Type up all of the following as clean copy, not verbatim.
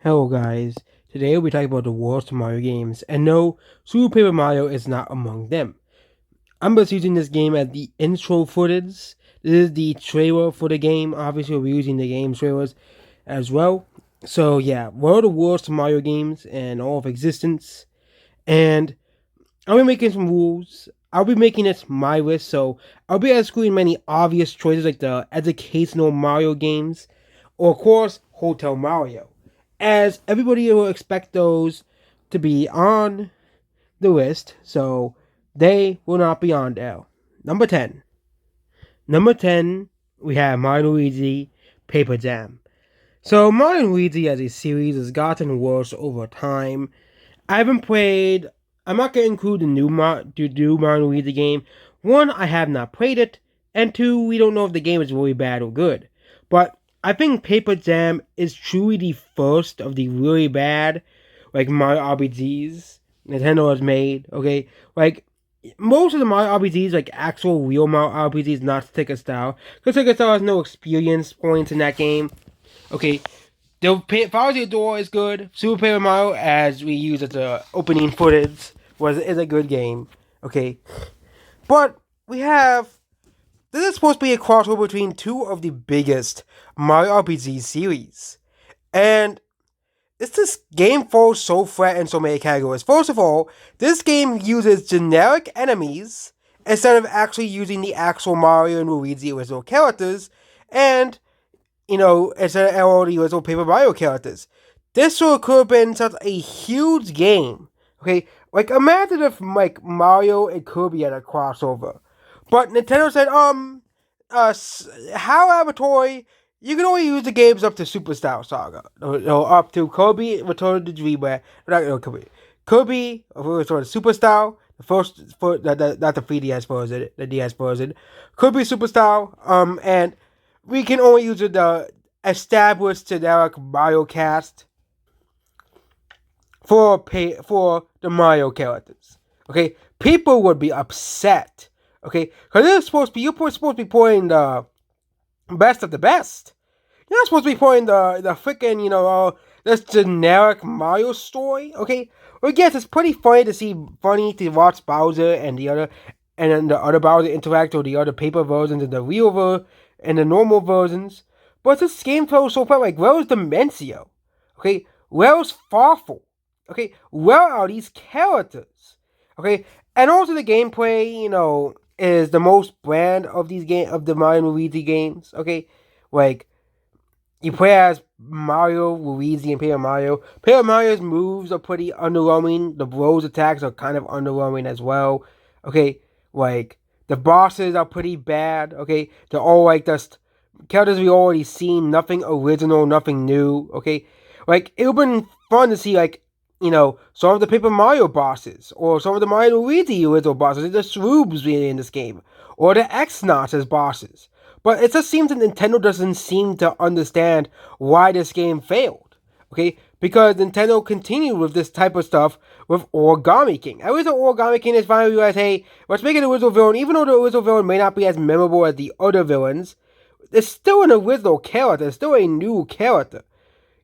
Hello guys, today we'll be talking about the worst Mario games, and no, Super Paper Mario is not among them. I'm just using this game as the intro footage. This is the trailer for the game. Obviously, we'll be using the game trailers as well. So yeah, what are the worst Mario games in all of existence? And I'll be making some rules. I'll be making it my list, so I'll be excluding many obvious choices like the educational Mario games, or of course, Hotel Mario, as everybody will expect those to be on the list, so they will not be on there. Number 10. Number 10, we have Mario Luigi Paper Jam. So Mario Luigi as a series has gotten worse over time. I haven't played. I'm not gonna include the new Mario Luigi game. One, I have not played it, and two, we don't know if the game is really bad or good. But I think Paper Jam is truly the first of the really bad, like Mario RPGs Nintendo has made. Okay, like most of the Mario RPGs, like actual real Mario RPGs, not Sticker Style, because Sticker Style has no experience points in that game. Okay, the Bowser Door is good. Super Paper Mario, as we use as the opening footage, is a good game. Okay, but we have this is supposed to be a crossover between two of the biggest Mario RPG series, and this game falls so flat in so many categories. First of all, this game uses generic enemies instead of actually using the actual Mario and Luigi original characters, and instead of all the original Paper Mario characters. This could have been such a huge game. Okay, like imagine if like Mario and Kirby had a crossover, but Nintendo said, how Laboratory, you can only use the games up to Superstar Saga, or up to Kirby Return of the Dreamland, Kirby Return of Superstar, the first, for not the 3DS version, the DS version, Kirby Superstar, and we can only use the established generic Mario cast for the Mario characters. Okay, people would be upset. Okay, because you're supposed to be playing the best of the best. You're not supposed to be playing the freaking this generic Mario story. Okay, well, yes, it's pretty funny to watch Bowser and then the other Bowser interact with the other paper versions and the and the normal versions. But this game feels so far like, where is Dimencio? Okay, where is Farfel? Okay, where are these characters? Okay, and also the gameplay, is the most brand of the Mario Luigi games. Okay, like you play as Mario, Luigi, and Paper Mario. Paper Mario's moves are pretty underwhelming. The Bros attacks are kind of underwhelming as well. Okay, like the bosses are pretty bad. Okay, they're all like just characters we already seen. Nothing original, nothing new. Okay, like it would have been fun to see some of the Paper Mario bosses, or some of the Mario Luigi original bosses, the Shroobs in this game, or the X-Nauts as bosses. But it just seems that Nintendo doesn't seem to understand why this game failed. Okay? Because Nintendo continued with this type of stuff with Origami King. At least Origami King is finally realized, hey, let's make it an original villain. Even though the original villain may not be as memorable as the other villains, it's still an original character. It's still a new character.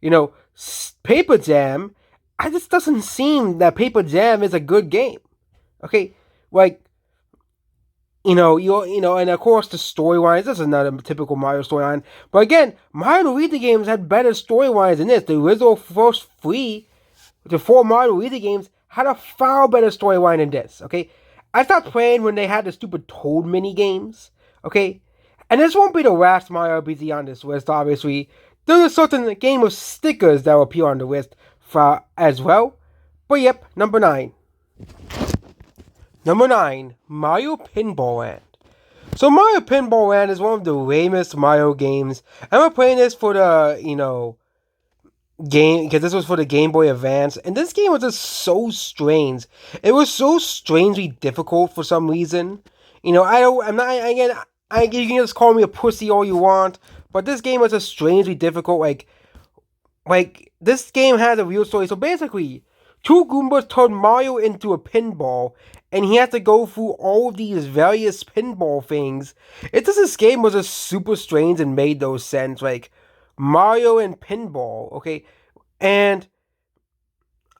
You know, Paper Jam, it just doesn't seem that Paper Jam is a good game. Okay? Like, and of course the storylines. This is not a typical Mario storyline, but again, Mario Luigi games had better storylines than this. The original the four Mario Luigi games had a far better storyline than this. Okay, I stopped playing when they had the stupid Toad mini games. Okay, and this won't be the last Mario RPG on this list. Obviously, there's a certain game of stickers that will appear on the list for as well. But yep, number 9. Number 9, Mario Pinball Land. So Mario Pinball Land is one of the lamest Mario games. I'm playing this for the, game, because this was for the Game Boy Advance, and this game was just so strange. It was so strangely difficult for some reason. I'm not, again, you can just call me a pussy all you want, but this game was just strangely difficult, this game has a real story. So basically, two Goombas turn Mario into a pinball, and he has to go through all of these various pinball things. It's just this game was just super strange and made no sense. Like, Mario and pinball, okay? And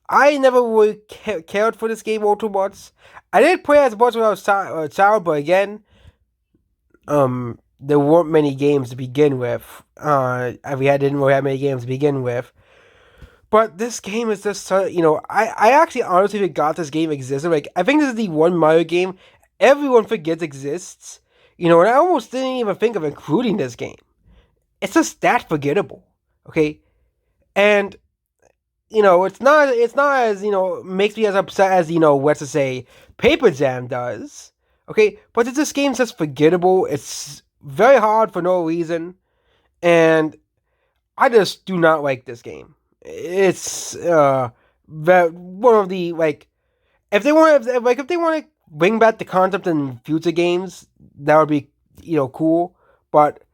I never really cared for this game all too much. I did play as much when I was a child, but again, there weren't many games to begin with. Didn't really have many games to begin with. But this game is just I actually honestly forgot this game existed. Like, I think this is the one Mario game everyone forgets exists. And I almost didn't even think of including this game. It's just that forgettable. Okay? And it's not as, makes me as upset as, what's to say, Paper Jam does. Okay? But this game's just forgettable. It's very hard for no reason. And I just do not like this game. It's one of the, like, if they want to bring back the concept in future games, that would be cool. But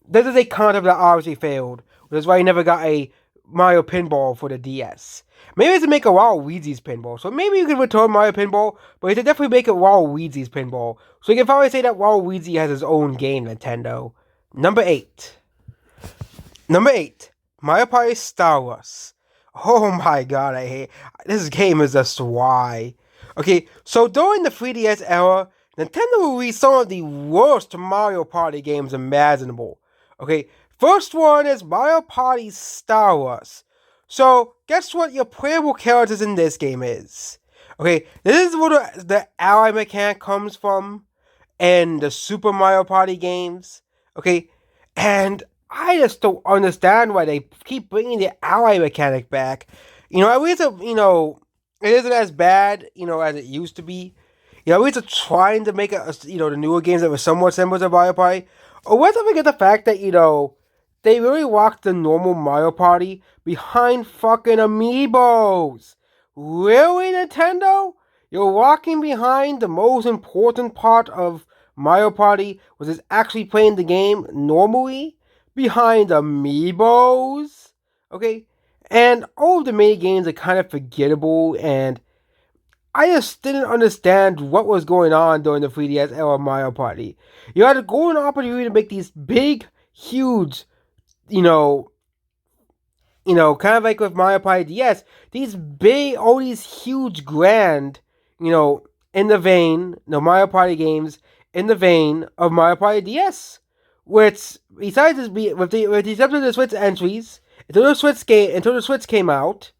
this is a concept that obviously failed, which is why I never got a Mario Pinball for the DS. Maybe it's to make a Waluigi's Pinball, so maybe you could return Mario Pinball, but you should definitely make it Waluigi's Pinball, so you can probably say that Waluigi has his own game, Nintendo. Number 8. Number 8. Mario Party Star Wars. Oh my god, I hate this game is just why. Okay, so during the 3DS era, Nintendo released some of the worst Mario Party games imaginable. Okay, first one is Mario Party Star Wars. So, guess what your playable characters in this game is? Okay, this is where the ally mechanic comes from in the Super Mario Party games. Okay, and I just don't understand why they keep bringing the ally mechanic back. At least it isn't as bad as it used to be. At least they're trying to make it the newer games that were somewhat similar to Mario Party. Or let's not forget the fact that they really walked the normal Mario Party behind fucking amiibos. Really, Nintendo? You're walking behind the most important part of Mario Party, which is actually playing the game normally, behind amiibos. Okay? And all of the mini games are kind of forgettable, and I just didn't understand what was going on during the 3DS era of Mario Party. You had a golden opportunity to make these big, huge, kind of like with Mario Party DS, all these huge, grand, in the vein, the Mario Party games, in the vein of Mario Party DS. Which, besides this, with the exception of the Switch entries, until the Switch came out,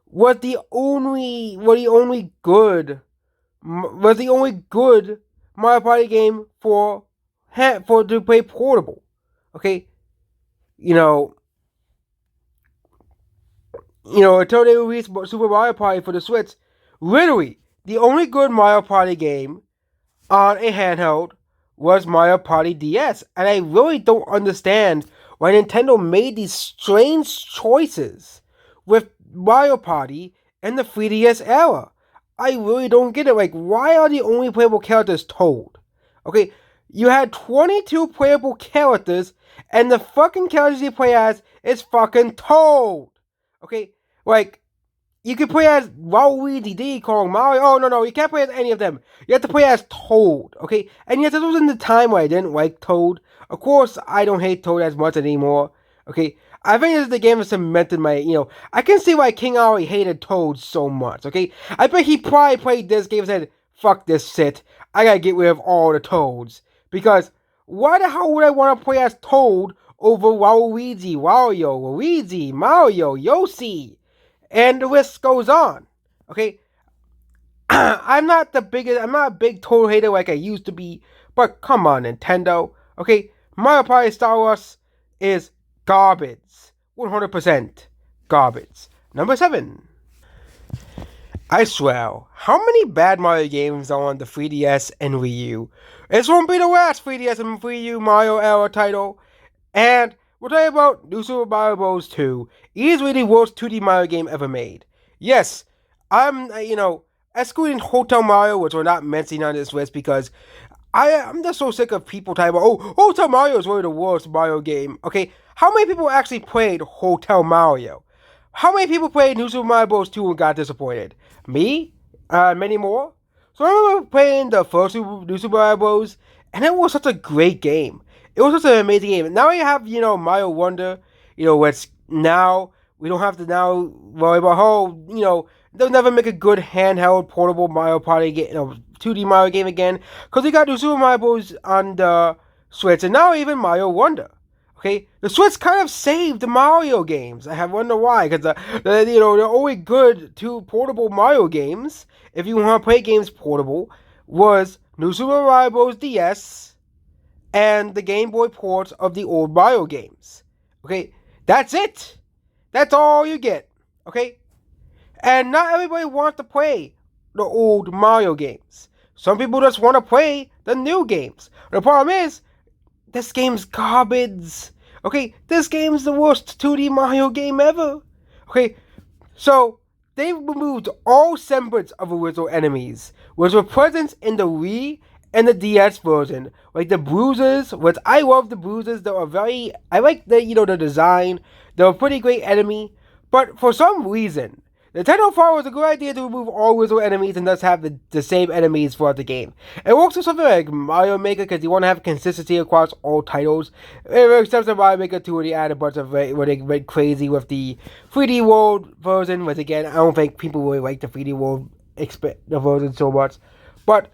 was the only good Mario Party game for to play portable. Okay, until they released Super Mario Party for the Switch, literally the only good Mario Party game on a handheld was Mario Party DS, and I really don't understand why Nintendo made these strange choices with Mario Party in the 3DS era. I really don't get it. Like, why are the only playable characters Toad? Okay, you had 22 playable characters, and the fucking characters you play as is fucking Toad. Okay, like, you can play as Waluigi, Diddy Kong, Mario. Oh, no, you can't play as any of them. You have to play as Toad, okay? And yes, this was in the time where I didn't like Toad. Of course, I don't hate Toad as much anymore, okay? I think this is the game that cemented my, I can see why King Ari hated Toad so much, okay? I bet he probably played this game and said, fuck this shit. I gotta get rid of all the Toads. Because why the hell would I want to play as Toad over Waluigi, Wario, Luigi, Mario, Yoshi? And the list goes on. Okay, I'm not a big Toad hater like I used to be, but come on, Nintendo. Okay, Mario Party Star Wars is garbage, 100% garbage. Number 7. I swear, how many bad Mario games are on the 3DS and Wii U? This won't be the last 3DS and Wii U Mario era title, and we'll tell you about New Super Mario Bros. 2, easily the worst 2D Mario game ever made. Yes, I'm, excluding Hotel Mario, which we're not mentioning on this list because I'm just so sick of people talking about, oh, Hotel Mario is really the worst Mario game. Okay, how many people actually played Hotel Mario? How many people played New Super Mario Bros. 2 and got disappointed? Me? Many more? So I remember playing the first New Super Mario Bros. And it was such a great game. It was such an amazing game. Now you have, Mario Wonder, which now We don't have to now worry about, they'll never make a good handheld portable Mario Party game, 2D Mario game again, because we got New Super Mario Bros. On the Switch, and now even Mario Wonder. Okay, the Switch kind of saved the Mario games. I wonder why, because they're only good two portable Mario games. If you want to play games portable, was New Super Mario Bros. DS and the Game Boy ports of the old Mario games. Okay, that's it. That's all you get. Okay, and not everybody wants to play the old Mario games. Some people just want to play the new games. The problem is, this game's garbage. Okay, this game's the worst 2D Mario game ever. Okay, so they removed all semblance of original enemies, which were present in the Wii and the DS version, like the bruises. Which I love the bruises. I like the design. They're a pretty great enemy, but for some reason, Nintendo thought it was a good idea to remove all original enemies and thus have the same enemies throughout the game. It works with something like Mario Maker because you want to have consistency across all titles. Except for Mario Maker 2 where they added a bunch of where they went crazy with the 3D World version, which again, I don't think people really like the 3D World version so much. But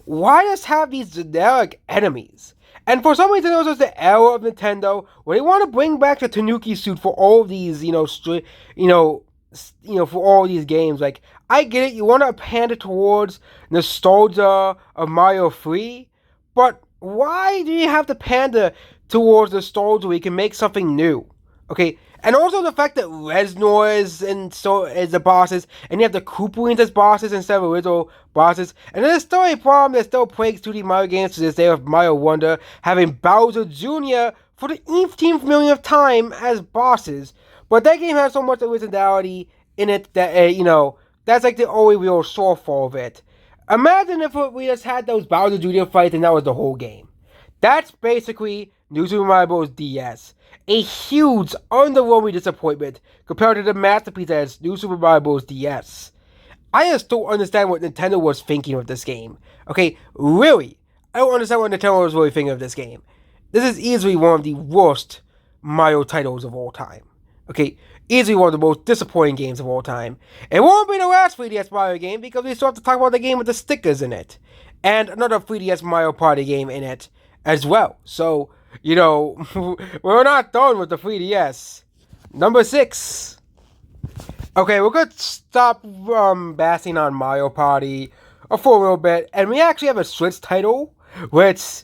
why just have these generic enemies? And for some reason, it was just the era of Nintendo where they want to bring back the Tanuki suit for all of these, for all these games. Like, I get it, you want to pander towards nostalgia of Mario 3, but why do you have to pander towards nostalgia where you can make something new? Okay, and also the fact that Reznor is the bosses, and you have the Koopalings as bosses instead of original bosses, and there's still a problem that still plagues 2D Mario games to this day of Mario Wonder, having Bowser Jr. for the 18th millionth time as bosses. But that game has so much originality in it that, that's like the only real shortfall of it. Imagine if we just had those Bowser Jr. fights and that was the whole game. That's basically New Super Mario Bros. DS. A huge, underwhelming disappointment compared to the masterpiece that is New Super Mario Bros. DS. I just don't understand what Nintendo was thinking of this game. Okay, really, I don't understand what Nintendo was really thinking of this game. This is easily one of the worst Mario titles of all time. Okay, easily one of the most disappointing games of all time. It won't be the last 3DS Mario game because we still have to talk about the game with the stickers in it. And another 3DS Mario Party game in it as well. So, we're not done with the 3DS. Number 6. Okay, we're going to stop basting on Mario Party for a little bit. And we actually have a Switch title, which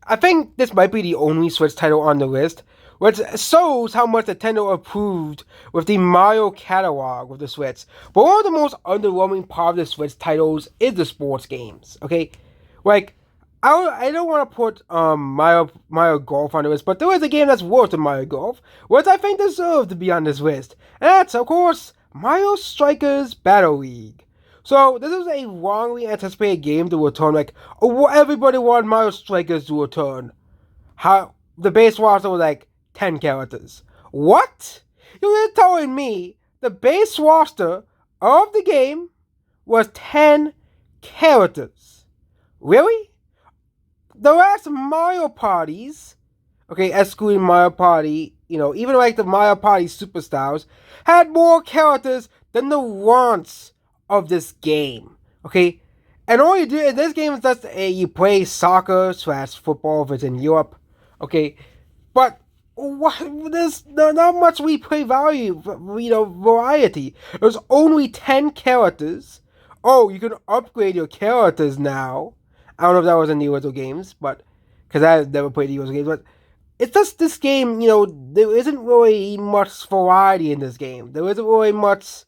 I think this might be the only Switch title on the list, which shows how much Nintendo approved with the Mario catalog with the Switch. But one of the most underwhelming part of the Switch titles is the sports games. Okay, like I don't want to put Mario Golf on the list, but there is a game that's worse than Mario Golf, which I think deserves to be on this list, and that's of course Mario Strikers Battle League. So this is a wrongly anticipated game to return. Like, everybody wanted Mario Strikers to return. How the base roster was like 10 characters. What? You're telling me the base roster of the game was 10 characters? Really? The last Mario parties, okay, excluding Mario Party, even like the Mario Party Superstars, had more characters than the wants of this game. Okay? And all you do in this game is just you play soccer/football if it's in Europe. Okay? But there's not much replay value, variety. There's only 10 characters. Oh, you can upgrade your characters now. I don't know if that was in the original games, but because I've never played the original games, but it's just this game, there isn't really much variety in this game. There isn't really much.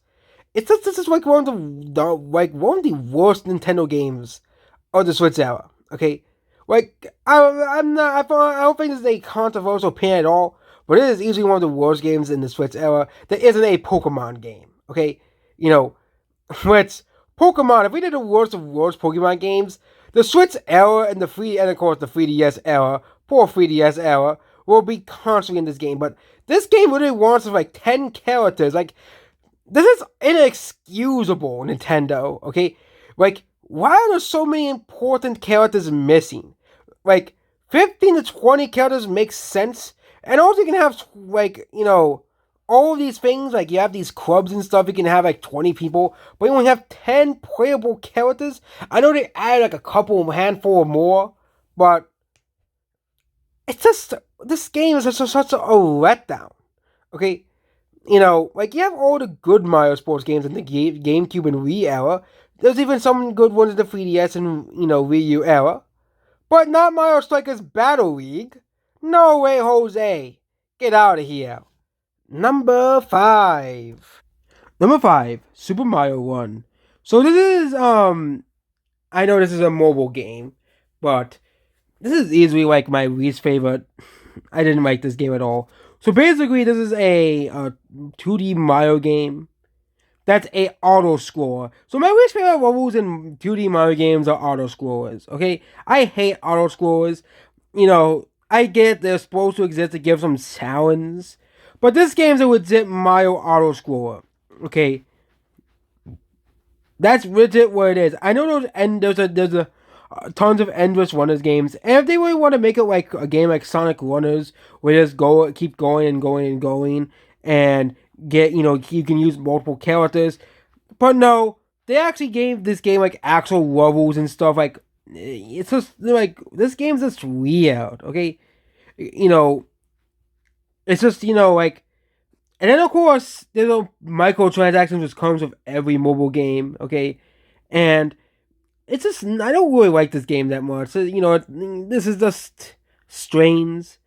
It's just this is like one of the worst Nintendo games of the Switch era. Okay, like I don't think this is a controversial opinion at all, but it is easily one of the worst games in the Switch era. There isn't a Pokemon game. Okay, which Pokemon. If we did the worst of worst Pokemon games, the Switch era and of course the 3DS era, poor 3DS era, will be constantly in this game. But this game literally wants like 10 characters. Like, this is inexcusable, Nintendo. Okay, like, why are there so many important characters missing? Like, 15 to 20 characters makes sense, and also you can have all of these things, like you have these clubs and stuff, you can have like 20 people, but you only have 10 playable characters. I know they added like a couple, handful or more, but it's just, this game is such a letdown. Okay, like you have all the good Mario sports games in the GameCube and Wii era. There's even some good ones in the 3DS and, Wii U era. But not Mario Strikers Battle League. No way, Jose. Get out of here. Number 5. Number 5, Super Mario 1. So this is, I know this is a mobile game, but this is easily like my least favorite. I didn't like this game at all. So basically, this is a 2D Mario game that's a auto scroller. So my least favorite levels in 2D Mario games are auto scrollers. Okay, I hate auto scrollers. I get they're supposed to exist to give some challenge, but this game's a legit Mario auto scroller. Okay, that's legit what it is. I know there's a tons of endless runners games, and if they really want to make it like a game like Sonic Runners, where you just keep going and going and going, and get you can use multiple characters, but no, they actually gave this game like actual levels and stuff. Like it's just like this game's just weird. Okay, you know, it's just like, and then of course there's a microtransactions which comes with every mobile game. Okay, and it's just I don't really like this game that much. So, this is just strange.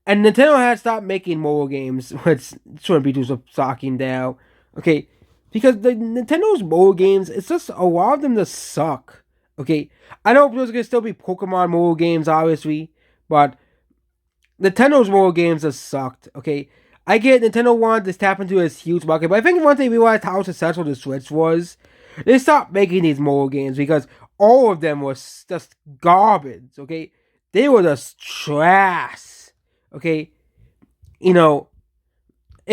And Nintendo has stopped making mobile games, which shouldn't be too shocking now. Okay, because the Nintendo's mobile games, it's just a lot of them just suck. Okay, I know there's gonna still be Pokemon mobile games, obviously, but Nintendo's mobile games just sucked. Okay, I get Nintendo wanted to tap into this huge market, but I think once they realized how successful the Switch was, they stopped making these mobile games because all of them was just garbage. Okay, they were just trash. Okay, if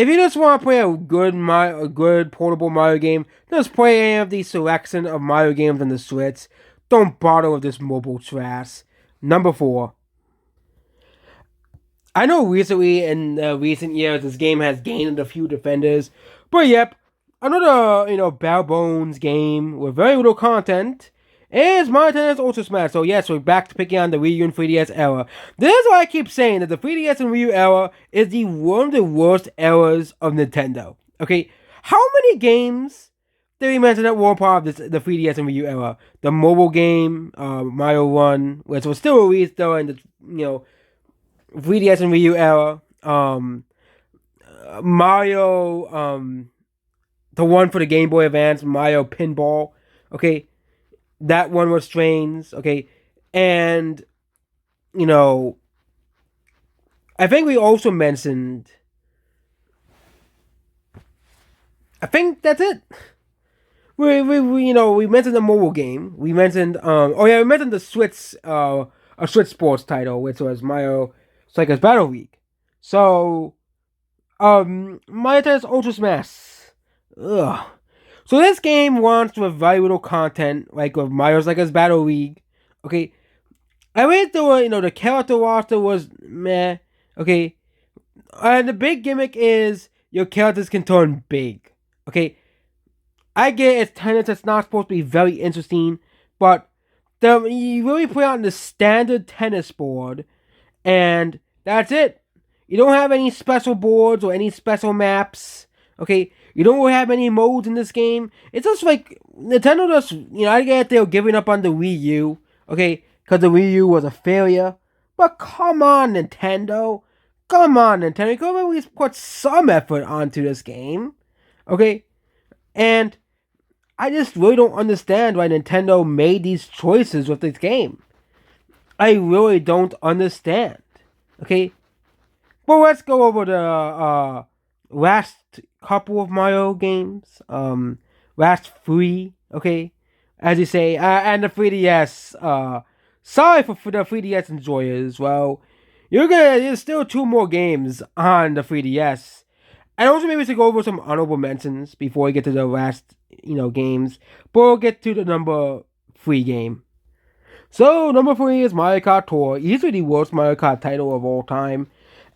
you just want to play a good portable Mario game, just play any of the selection of Mario games on the Switch. Don't bother with this mobile trash. Number 4. I know recently in recent years this game has gained a few defenders, but yep, another bare bones game with very little content is Mario Tennis Ultra Smash. So yes, we're back to picking on the Wii U and 3DS era. This is why I keep saying that the 3DS and Wii U era is one of the worst eras of Nintendo. Okay, how many games did we mention that were part of the 3DS and Wii U era? The mobile game, Mario 1, which was still released though in the 3DS and Wii U era. Mario, the one for the Game Boy Advance, Mario Pinball. Okay, that one was strange. Okay, and I think we also mentioned. I think that's it. We mentioned the mobile game. We mentioned we mentioned the Switch a Switch sports title, which was Mario Strikers Battle League. So Mario Tennis Ultra Smash. Ugh. So this game wants with very little content, like with Mario Strikers Battle League. Okay, I went through it. The character roster was meh. Okay, and the big gimmick is your characters can turn big. Okay, I get it's tennis. It's not supposed to be very interesting, but you really put on the standard tennis board, and that's it. You don't have any special boards or any special maps. Okay, you don't really have any modes in this game. It's just like Nintendo just, I get they were giving up on the Wii U. Okay, because the Wii U was a failure. But come on, Nintendo. Come on, Nintendo. You could at least put some effort onto this game. Okay, and I just really don't understand why Nintendo made these choices with this game. I really don't understand. Okay, well, let's go over the last couple of Mario games. Last 3. Okay, as you say, and the 3DS. Sorry for the 3DS enjoyers. Well, there's still 2 more games on the 3DS. And also maybe to go over some honorable mentions before we get to the last, games. But we'll get to the number 3 game. So, number 3 is Mario Kart Tour. Easily the worst Mario Kart title of all time.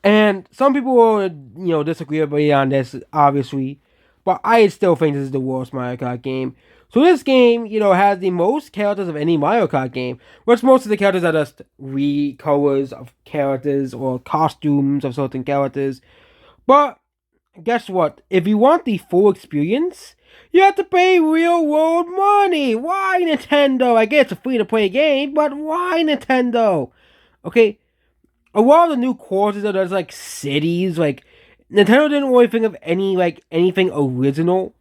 And some people will, disagree with me on this, obviously, but I still think this is the worst Mario Kart game. So this game, has the most characters of any Mario Kart game, which most of the characters are just recolors of characters or costumes of certain characters. But guess what? If you want the full experience, you have to pay real world money. Why Nintendo? I get it's a free to play game, but why Nintendo? Okay, a lot of the new courses are just like cities. Like Nintendo didn't really think of anything original.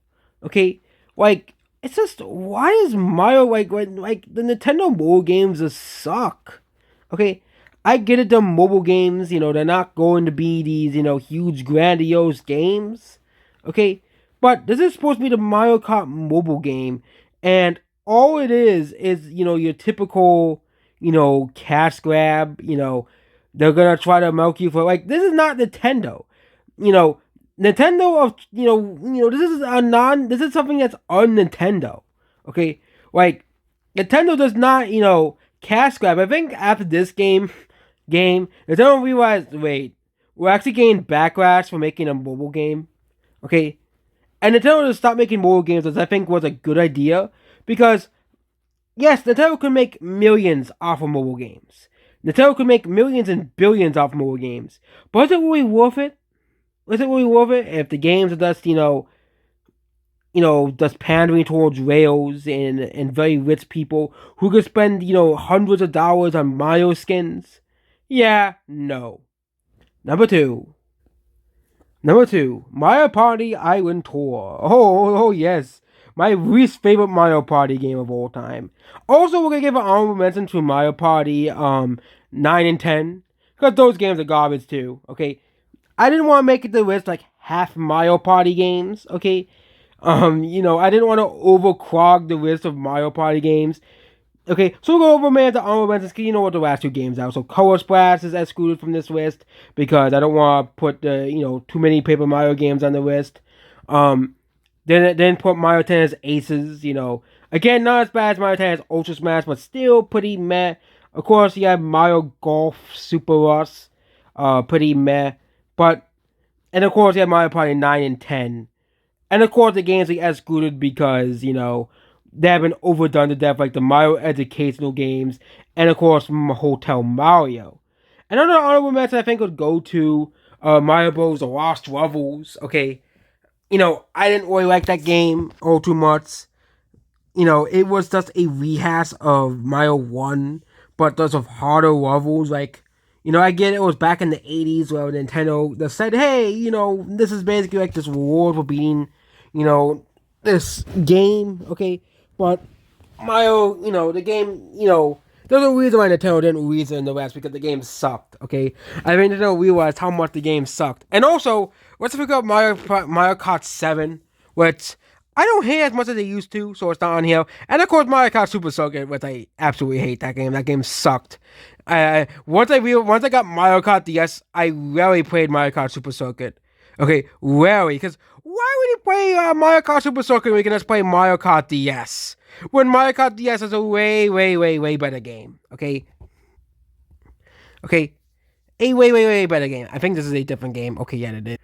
Okay, like it's just why is Mario like the Nintendo mobile games just suck. Okay, I get it. The mobile games, they're not going to be these huge grandiose games. Okay, but this is supposed to be the Mario Kart mobile game, and all it is your typical cash grab. They're gonna try to milk you for like this is not Nintendo. You know, Nintendo of this is something that's on Nintendo. Okay? Like Nintendo does not, cash grab. I think after this game, Nintendo realized, wait, we're actually getting backlash for making a mobile game. Okay? And Nintendo just stopped making mobile games, which I think was a good idea. Because yes, Nintendo could make millions off of mobile games. Nintendo could make millions and billions off mobile games. But is it really worth it? Is it really worth it if the games are just, just pandering towards rails and very rich people who could spend, hundreds of dollars on Mario skins? Yeah, no. Number two. Number two, Mario Party Island Tour. Oh, yes. My least favorite Mario Party game of all time. Also, we're gonna give an honorable mention to Mario Party 9 and 10. Because those games are garbage too. Okay. I didn't want to make it the list like half Mario Party games, okay? I didn't want to overclog the list of Mario Party games. Okay, so we'll go over man the honorable mentions because you know what the last two games are. So Color Splash is excluded from this list because I don't want to put too many Paper Mario games on the list. Then put Mario Tennis Aces. Again not as bad as Mario Tennis Ultra Smash, but still pretty meh. Of course, you have Mario Golf Super Rush, pretty meh. And of course, you have Mario Party 9 and 10. And of course, the games are excluded because they have been overdone to death, like the Mario educational games, and of course Hotel Mario. Another honorable mention I think would go to Mario Bros. Lost Levels. Okay, I didn't really like that game all too much. It was just a rehash of Mario 1, but those of harder levels. Like, I get it was back in the 80s where Nintendo that said, hey, this is basically like this reward for beating, this game, okay? But Mario, the game, there's a reason why Nintendo didn't release it in the West because the game sucked, okay? I mean, Nintendo realized how much the game sucked. And also, let's forget about Mario Kart 7, which I don't hate as much as they used to, so it's not on here. And of course, Mario Kart Super Circuit, which I absolutely hate that game. That game sucked. Once I got Mario Kart DS, I rarely played Mario Kart Super Circuit. Okay, rarely, because why would you play Mario Kart Super Circuit when you can just play Mario Kart DS? When Mario Kart DS is a way, way, way, way better game. Okay, a way, way, way better game. I think this is a different game. Okay, yeah, it is.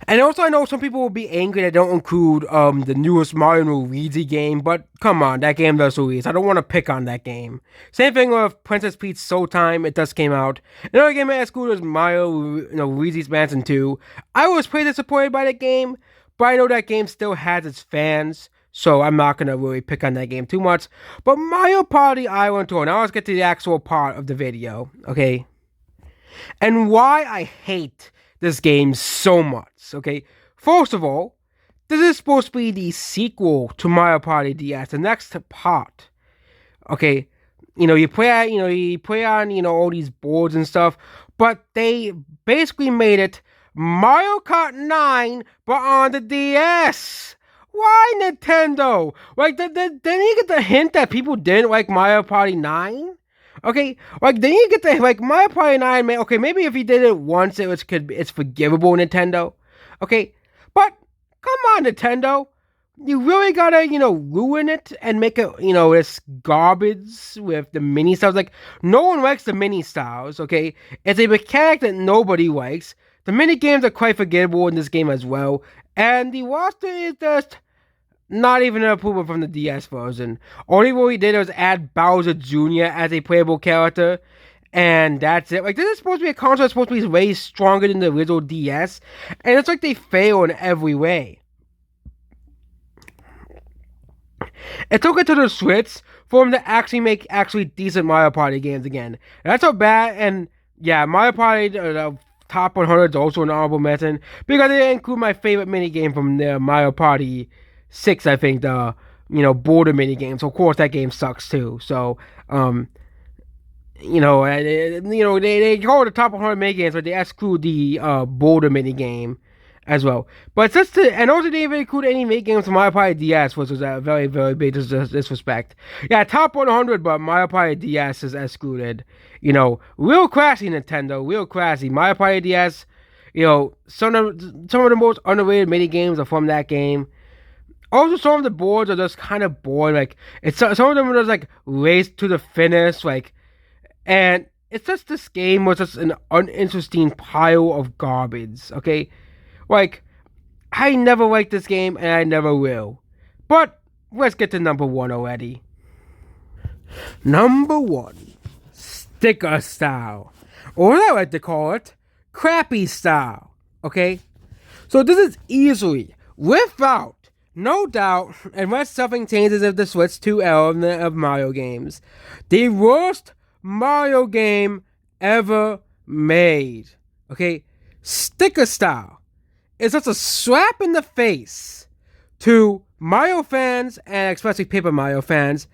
And also, I know some people will be angry that don't include the newest Mario and Luigi game, but come on, that game does release. I don't want to pick on that game. Same thing with Princess Peach Soul Time. It just came out. Another game I excluded is Mario, Luigi's Mansion 2. I was pretty disappointed by that game, but I know that game still has its fans, so I'm not gonna really pick on that game too much. But Mario Party Island Tour. Now let's get to the actual part of the video, okay? And why I hate this game so much. Okay, first of all, this is supposed to be the sequel to Mario Party DS, the next part. Okay, you play on all these boards and stuff, but they basically made it Mario Kart 9, but on the DS. Why Nintendo? Like, didn't you get the hint that people didn't like Mario Party 9? Okay, like then you get the like Mario Party 9, man. Okay, maybe if you did it once, it's forgivable, Nintendo. Okay, but come on, Nintendo. you really gotta, ruin it and make it, this garbage with the mini styles. Like, no one likes the mini styles, okay? It's a mechanic that nobody likes. The mini games are quite forgettable in this game as well. And the roster is just not even an improvement from the DS version. Only what we did was add Bowser Jr. as a playable character. And that's it. Like, this is supposed to be a console that's supposed to be way stronger than the original DS. And it's like they fail in every way. It took it to the Switch for them to actually make decent Mario Party games again. And that's how bad. And yeah, Mario Party the top 100 is also an honorable mention because they include my favorite mini game from the Mario Party 6. I think the border mini game. So of course that game sucks too. So they call it the top 100 mini games, but they exclude the border mini game as well. But and also they didn't even include any mini games from Mario Party DS, which was a very, very big disrespect. Yeah, top 100, but Mario Party DS is excluded. Real classy Nintendo, real classy. Mario Party DS, some of the most underrated mini games are from that game. Also, some of the boards are just kind of boring. Like, some of them are just like race to the finish, like, and it's just this game was just an uninteresting pile of garbage. Okay. Like, I never liked this game, and I never will. But, let's get to number 1 already. Number 1. Sticker style. Or what I like to call it, crappy style. Okay? So this is easily, without, no doubt, unless something changes with the Switch 2 element of Mario games, the worst Mario game ever made. Okay? Sticker style. It's just a slap in the face to Mario fans and especially Paper Mario fans.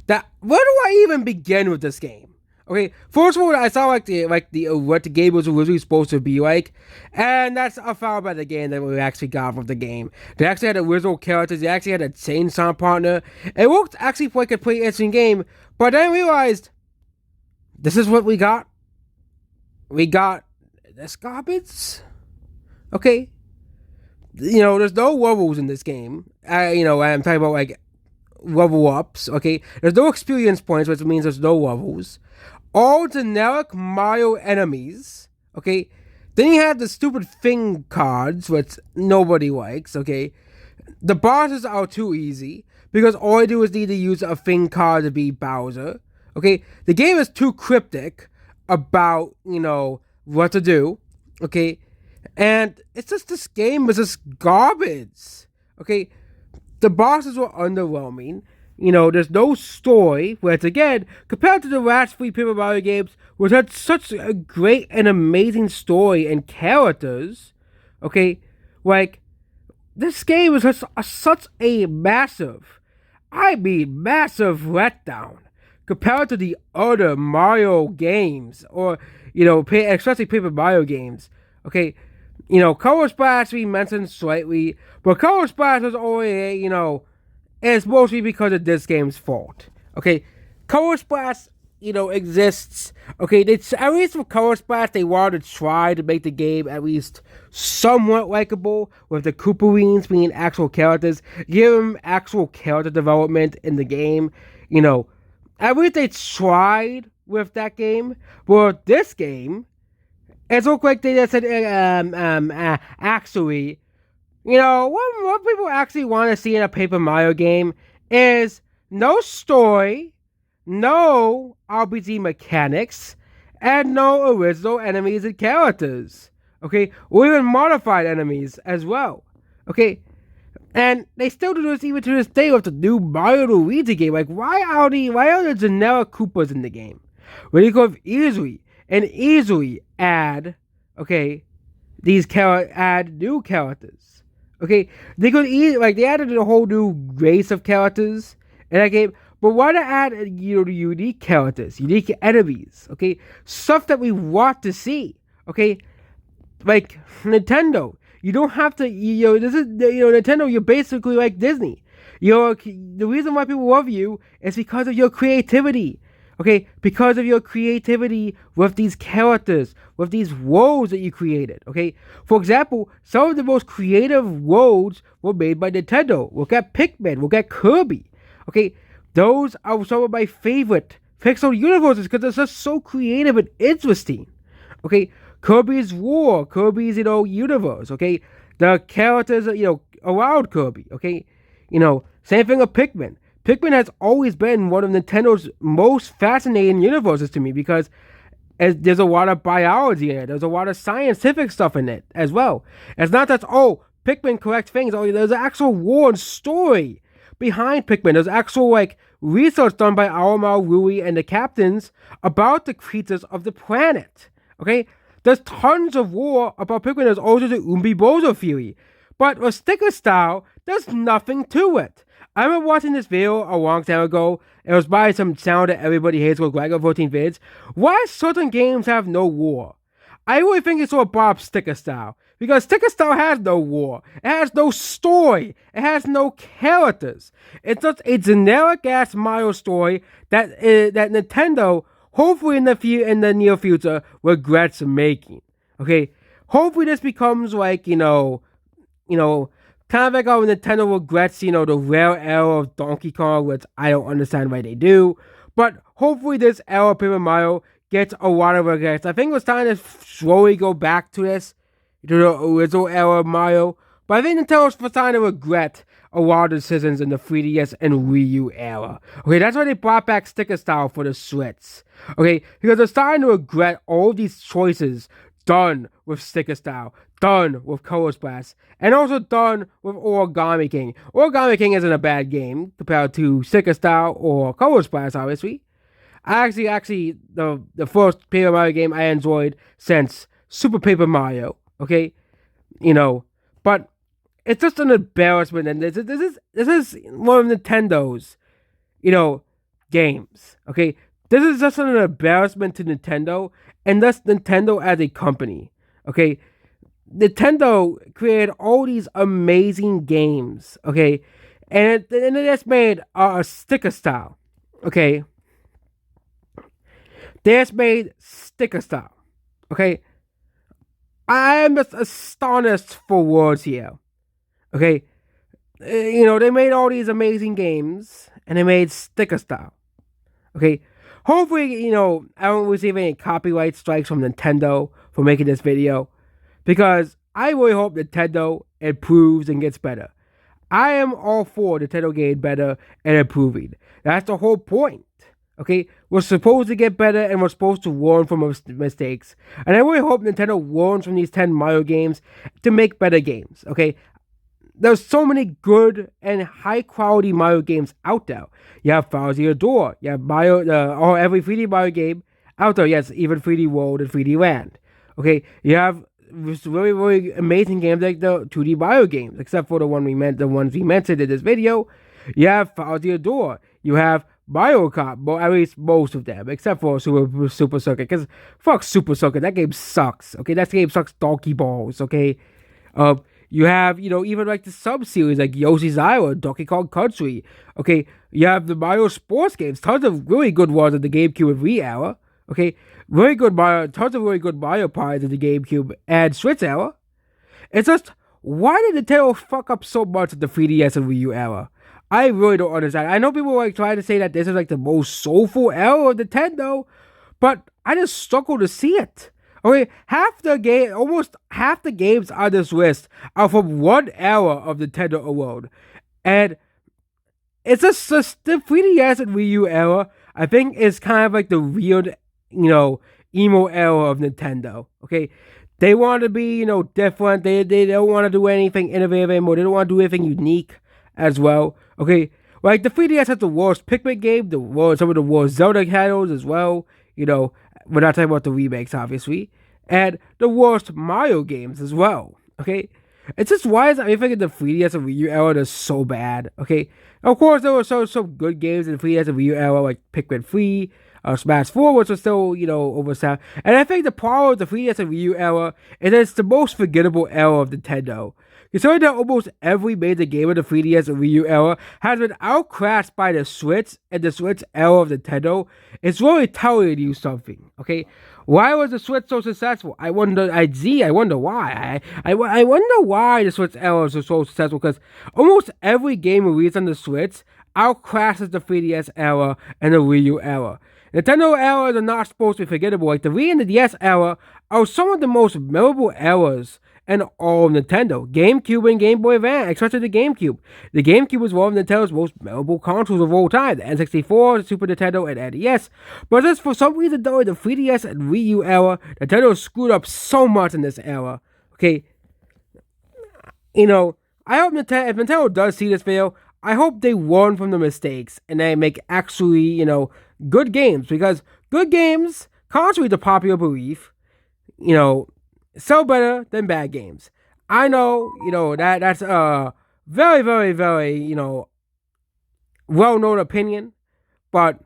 That where do I even begin with this game? Okay, first of all, I saw what the game was originally supposed to be like, and that's a far better game than we actually got from the game. They actually had original characters. They actually had a chainsaw partner. It looked actually like a pretty interesting game, but then I realized this is what we got. We got this garbage. Okay. There's no levels in this game. I'm talking about like level ups. Okay, there's no experience points, which means there's no levels. All generic Mario enemies. Okay, then you have the stupid thing cards, which nobody likes. Okay, the bosses are too easy because all I do is need to use a thing card to beat Bowser. Okay, the game is too cryptic about what to do. Okay. And it's just this game is just garbage. Okay, the bosses were underwhelming. There's no story, which again, compared to the last 3 Paper Mario games, which had such a great and amazing story and characters. Okay, like this game is such a massive, I mean massive letdown compared to the other Mario games, or especially Paper Mario games. Okay. Color Splash we mentioned slightly, but Color Splash was only, it's mostly because of this game's fault. Okay, Color Splash, exists. Okay, at least for Color Splash, they wanted to try to make the game at least somewhat likable, with the Kooparines being actual characters, give them actual character development in the game. At least they tried with that game, but this game, it's looked like they just said, actually, what people actually want to see in a Paper Mario game is no story, no RPG mechanics, and no original enemies and characters. Okay, or even modified enemies as well. Okay, and they still do this even to this day with the new Mario & Luigi game. Like, why are the generic Koopas in the game? When you could easily add, okay, add new characters. Okay, they added a whole new race of characters in that game, but why not add unique characters, unique enemies? Okay, stuff that we want to see. Okay, like Nintendo, you don't have to. Nintendo. You're basically like Disney. The reason why people love you is because of your creativity. Okay, because of your creativity with these characters, with these worlds that you created. Okay, for example, some of the most creative worlds were made by Nintendo. Look at Pikmin, look at Kirby. Okay, those are some of my favorite Pixel universes because they're just so creative and interesting. Okay, Kirby's War, Kirby's universe. Okay, the characters around Kirby. Okay, same thing with Pikmin. Pikmin has always been one of Nintendo's most fascinating universes to me because there's a lot of biology in it. There's a lot of scientific stuff in it as well. It's not just, Pikmin collects things. Oh, there's an actual war and story behind Pikmin. There's actual, research done by Aomao, Rui, and the captains about the creatures of the planet. Okay? There's tons of lore about Pikmin. There's also the Umbibozo theory. But with sticker style, there's nothing to it. I remember watching this video a long time ago. It was by some channel that everybody hates called Gregor 14 Vids. Why certain games have no war? I really think it's all Bob sticker style. Because sticker style has no war. It has no story. It has no characters. It's just a generic ass Mario story that Nintendo, hopefully in the near future, regrets making. Okay? Hopefully this becomes kind of like how Nintendo regrets, the rare era of Donkey Kong, which I don't understand why they do. But hopefully this era of Paper Mario gets a lot of regrets. I think it was time to slowly go back to this, to the original era of Mario. But I think Nintendo's starting to regret a lot of decisions in the 3DS and Wii U era. Okay, that's why they brought back sticker style for the Switch. Okay, because they're starting to regret all these choices done with sticker style, done with Color Splash, and also done with Origami King. Origami King isn't a bad game compared to sticker style or Color Splash, obviously. Actually, the first Paper Mario game I enjoyed since Super Paper Mario, okay? But it's just an embarrassment, and this is one of Nintendo's, games, okay? This is just an embarrassment to Nintendo, and thus Nintendo as a company, okay? Nintendo created all these amazing games, okay? And it just made a sticker style, okay? They just made sticker style, okay? I am just astonished for words here, okay? They made all these amazing games, and they made sticker style, okay? Hopefully, I don't receive any copyright strikes from Nintendo for making this video, because I really hope Nintendo improves and gets better. I am all for Nintendo getting better and improving. That's the whole point. Okay, we're supposed to get better and we're supposed to learn from our mistakes. And I really hope Nintendo learns from these 10 Mario games to make better games. Okay, there's so many good and high quality Mario games out there. You have Bowser's Door. You have Mario, every 3D Mario game out there. Yes, even 3D World and 3D Land. Okay, you have really, really amazing games like the 2D Mario games, except for the ones we mentioned in this video. You have Bowser's Door. You have Mario Kart, but at least most of them, except for Super Circuit, because fuck Super Circuit, that game sucks. Okay, that game sucks donkey balls. Okay, you have even like the sub series like Yoshi's Island, Donkey Kong Country. Okay, you have the Mario sports games, tons of really good ones in the GameCube and Wii era. Okay, tons of really good Mario Parties in the GameCube and Switch era. It's just, why did Nintendo fuck up so much in the 3DS and Wii U era? I really don't understand. I know people are trying to say that this is like the most soulful era of Nintendo, but I just struggle to see it. Okay, almost half the games on this list are from one era of Nintendo alone. And it's just the 3DS and Wii U era, I think, is kind of like the weird, emo era of Nintendo. Okay, they want to be, different. They don't want to do anything innovative anymore. They don't want to do anything unique as well. Okay, like the 3DS has the worst Pikmin game, some of the worst Zelda titles as well. We're not talking about the remakes, obviously, and the worst Mario games as well. Okay, it's just why is everything in the 3DS and Wii U era is so bad. Okay, of course there were some good games in the 3DS and Wii U era like Pikmin 3, Smash 4, which was still oversat. And I think the problem with the 3DS and Wii U era is that it's the most forgettable era of Nintendo. Considering that almost every major game of the 3DS and Wii U era has been outclassed by the Switch and the Switch era of Nintendo, it's really telling you something, okay? Why was the Switch so successful? I wonder why. I wonder why the Switch era was so successful, because almost every game released on the Switch outclasses the 3DS era and the Wii U era. Nintendo eras are not supposed to be forgettable. Like the Wii and the DS era are some of the most memorable eras in all of Nintendo. GameCube and Game Boy Advance, especially the GameCube. The GameCube was one of Nintendo's most memorable consoles of all time. The N64, the Super Nintendo, and NES. But just for some reason, though, in the 3DS and Wii U era, Nintendo screwed up so much in this era. Okay, I hope if Nintendo does see this video, I hope they learn from the mistakes and they make actually, good games, because good games, contrary to popular belief, sell better than bad games. I know, that's a very, very, very, well-known opinion, but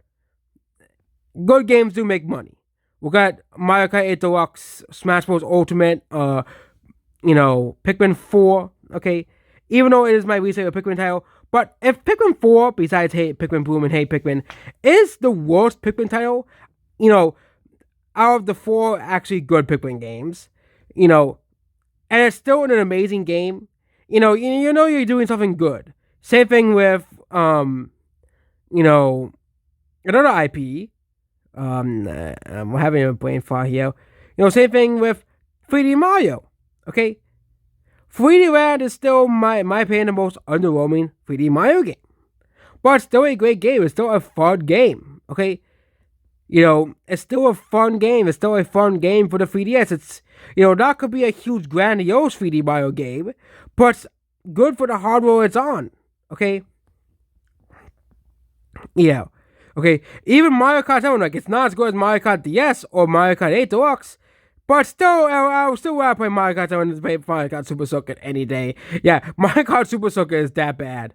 good games do make money. We got Mario Kart 8 Deluxe, Smash Bros. Ultimate, Pikmin 4, okay? Even though it is my least favorite Pikmin title, but if Pikmin 4, besides Hey Pikmin Bloom and Hey Pikmin, is the worst Pikmin title, out of the 4 actually good Pikmin games, and it's still an amazing game, you're doing something good. Same thing with, another IP. I'm having a brain fart here. Same thing with 3D Mario. Okay, 3D Land is still my opinion the most underwhelming 3D Mario game, but it's still a great game. It's still a fun game. Okay, it's still a fun game. It's still a fun game for the 3DS. It's that could be a huge grandiose 3D Mario game, but it's good for the hardware it's on. Okay, yeah. Okay, even Mario Kart 7, like, it's not as good as Mario Kart DS or Mario Kart 8 Deluxe, but still, I'll still rather play Mario Kart 7 than play Mario Kart Super Circuit any day. Yeah, Mario Kart Super Circuit is that bad.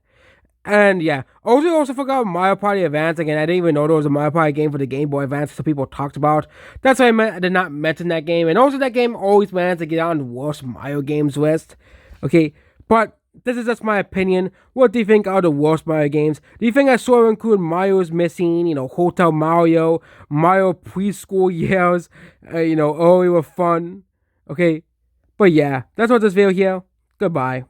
And yeah, also forgot Mario Party Advance. Again, I didn't even know there was a Mario Party game for the Game Boy Advance, so people talked about. That's why I did not mention that game. And also, that game always managed to get on the worst Mario games list. Okay, but this is just my opinion. What do you think are the worst Mario games? Do you think I saw include Mario's Missing, Hotel Mario, Mario Preschool Years, early with fun? Okay, but yeah, that's what this video here. Goodbye.